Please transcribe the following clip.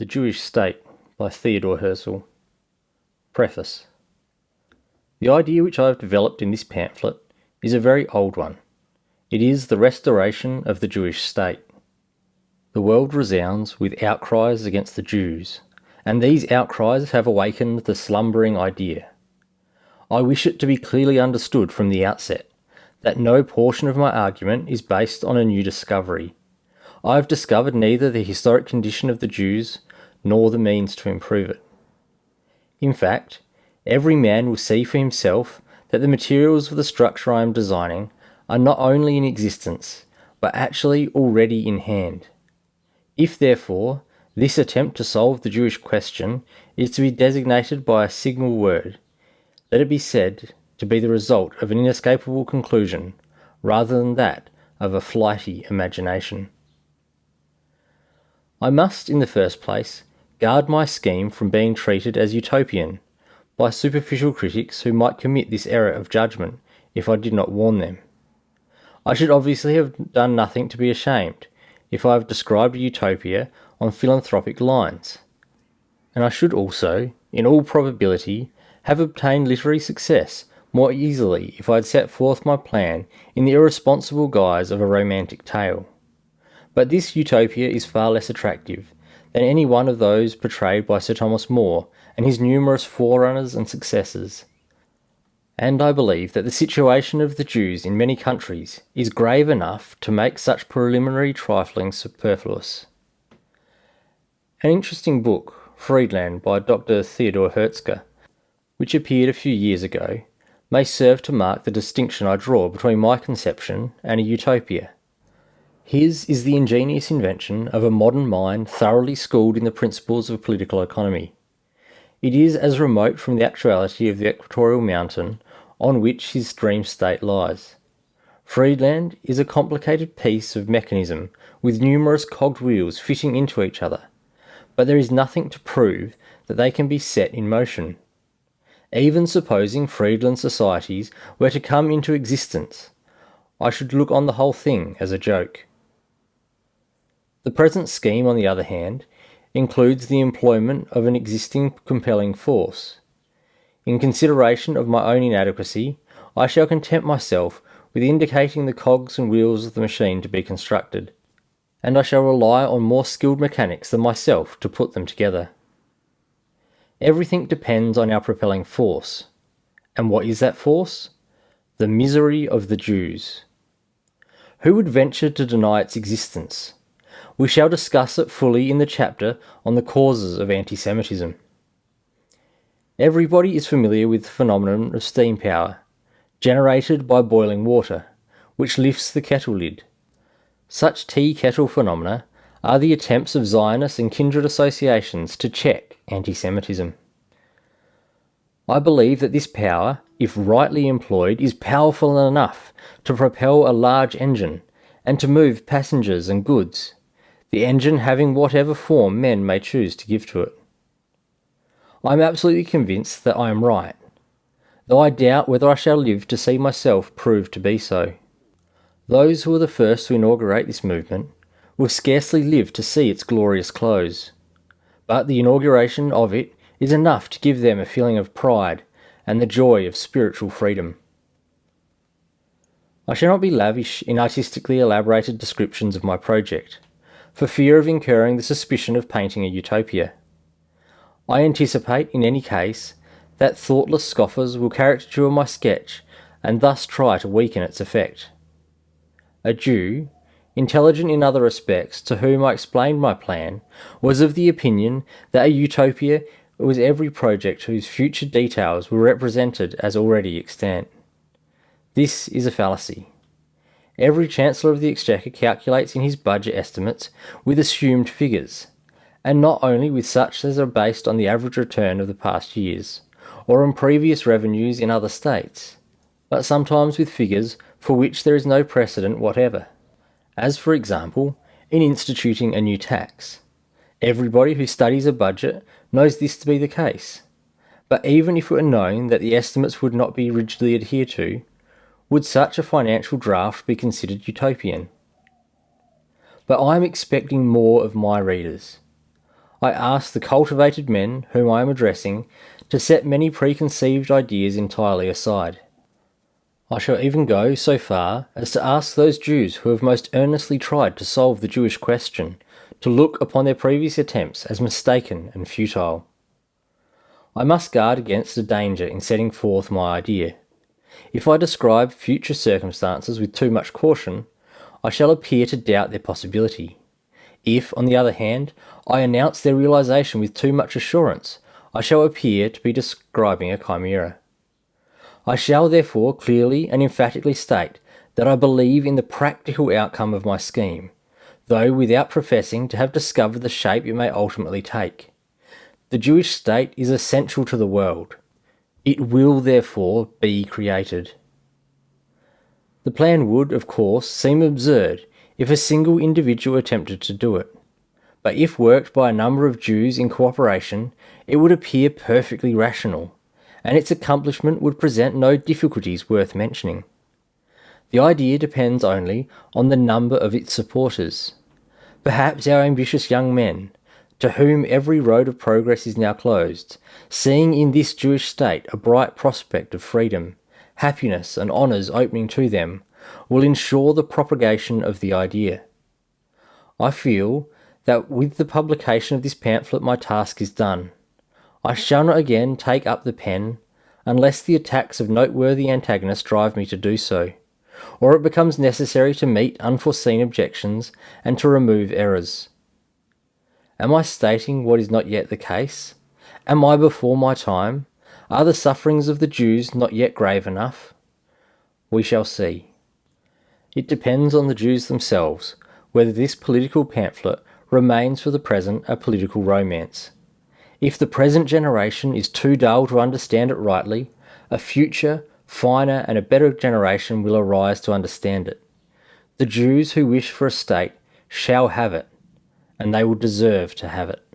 The Jewish State by Theodore Herzl. Preface. The idea which I have developed in this pamphlet is a very old one. It is the restoration of the Jewish state. The world resounds with outcries against the Jews, and these outcries have awakened the slumbering idea. I wish it to be clearly understood from the outset that no portion of my argument is based on a new discovery. I have discovered neither the historic condition of the Jews nor the means to improve it. In fact, every man will see for himself that the materials of the structure I am designing are not only in existence, but actually already in hand. If, therefore, this attempt to solve the Jewish question is to be designated by a signal word, let it be said to be the result of an inescapable conclusion, rather than that of a flighty imagination. I must, in the first place, guard my scheme from being treated as utopian by superficial critics who might commit this error of judgment if I did not warn them. I should obviously have done nothing to be ashamed if I have described a utopia on philanthropic lines, and I should also, in all probability, have obtained literary success more easily if I had set forth my plan in the irresponsible guise of a romantic tale. But this utopia is far less attractive than any one of those portrayed by Sir Thomas More and his numerous forerunners and successors. And I believe that the situation of the Jews in many countries is grave enough to make such preliminary trifling superfluous. An interesting book, Friedland, by Dr. Theodor Herzl, which appeared a few years ago, may serve to mark the distinction I draw between my conception and a utopia. His is the ingenious invention of a modern mind thoroughly schooled in the principles of political economy. It is as remote from the actuality of the equatorial mountain on which his dream state lies. Friedland is a complicated piece of mechanism with numerous cogged wheels fitting into each other, but there is nothing to prove that they can be set in motion. Even supposing Friedland societies were to come into existence, I should look on the whole thing as a joke. The present scheme, on the other hand, includes the employment of an existing compelling force. In consideration of my own inadequacy, I shall content myself with indicating the cogs and wheels of the machine to be constructed, and I shall rely on more skilled mechanics than myself to put them together. Everything depends on our propelling force. And what is that force? The misery of the Jews. Who would venture to deny its existence? We shall discuss it fully in the chapter on the causes of anti-Semitism. Everybody is familiar with the phenomenon of steam power, generated by boiling water, which lifts the kettle lid. Such tea kettle phenomena are the attempts of Zionists and kindred associations to check anti-Semitism. I believe that this power, if rightly employed, is powerful enough to propel a large engine and to move passengers and goods, the engine having whatever form men may choose to give to it. I am absolutely convinced that I am right, though I doubt whether I shall live to see myself proved to be so. Those who were the first to inaugurate this movement will scarcely live to see its glorious close, but the inauguration of it is enough to give them a feeling of pride and the joy of spiritual freedom. I shall not be lavish in artistically elaborated descriptions of my project, for fear of incurring the suspicion of painting a utopia. I anticipate, in any case, that thoughtless scoffers will caricature my sketch and thus try to weaken its effect. A Jew, intelligent in other respects, to whom I explained my plan, was of the opinion that a utopia was every project whose future details were represented as already extant. This is a fallacy. Every Chancellor of the Exchequer calculates in his budget estimates with assumed figures, and not only with such as are based on the average return of the past years, or on previous revenues in other states, but sometimes with figures for which there is no precedent whatever, as for example, in instituting a new tax. Everybody who studies a budget knows this to be the case, but even if it were known that the estimates would not be rigidly adhered to, would such a financial draft be considered utopian? But I am expecting more of my readers. I ask the cultivated men whom I am addressing to set many preconceived ideas entirely aside. I shall even go so far as to ask those Jews who have most earnestly tried to solve the Jewish question to look upon their previous attempts as mistaken and futile. I must guard against a danger in setting forth my idea. If I describe future circumstances with too much caution, I shall appear to doubt their possibility. If, on the other hand, I announce their realization with too much assurance, I shall appear to be describing a chimera. I shall therefore clearly and emphatically state that I believe in the practical outcome of my scheme, though without professing to have discovered the shape it may ultimately take. The Jewish state is essential to the world. It will therefore be created. The plan would, of course, seem absurd if a single individual attempted to do it, but if worked by a number of Jews in cooperation, it would appear perfectly rational, and its accomplishment would present no difficulties worth mentioning. The idea depends only on the number of its supporters. Perhaps our ambitious young men, to whom every road of progress is now closed, seeing in this Jewish state a bright prospect of freedom, happiness and honours opening to them, will ensure the propagation of the idea. I feel that with the publication of this pamphlet my task is done. I shall not again take up the pen unless the attacks of noteworthy antagonists drive me to do so, or it becomes necessary to meet unforeseen objections and to remove errors. Am I stating what is not yet the case? Am I before my time? Are the sufferings of the Jews not yet grave enough? We shall see. It depends on the Jews themselves whether this political pamphlet remains for the present a political romance. If the present generation is too dull to understand it rightly, a future, finer and a better generation will arise to understand it. The Jews who wish for a state shall have it, and they will deserve to have it.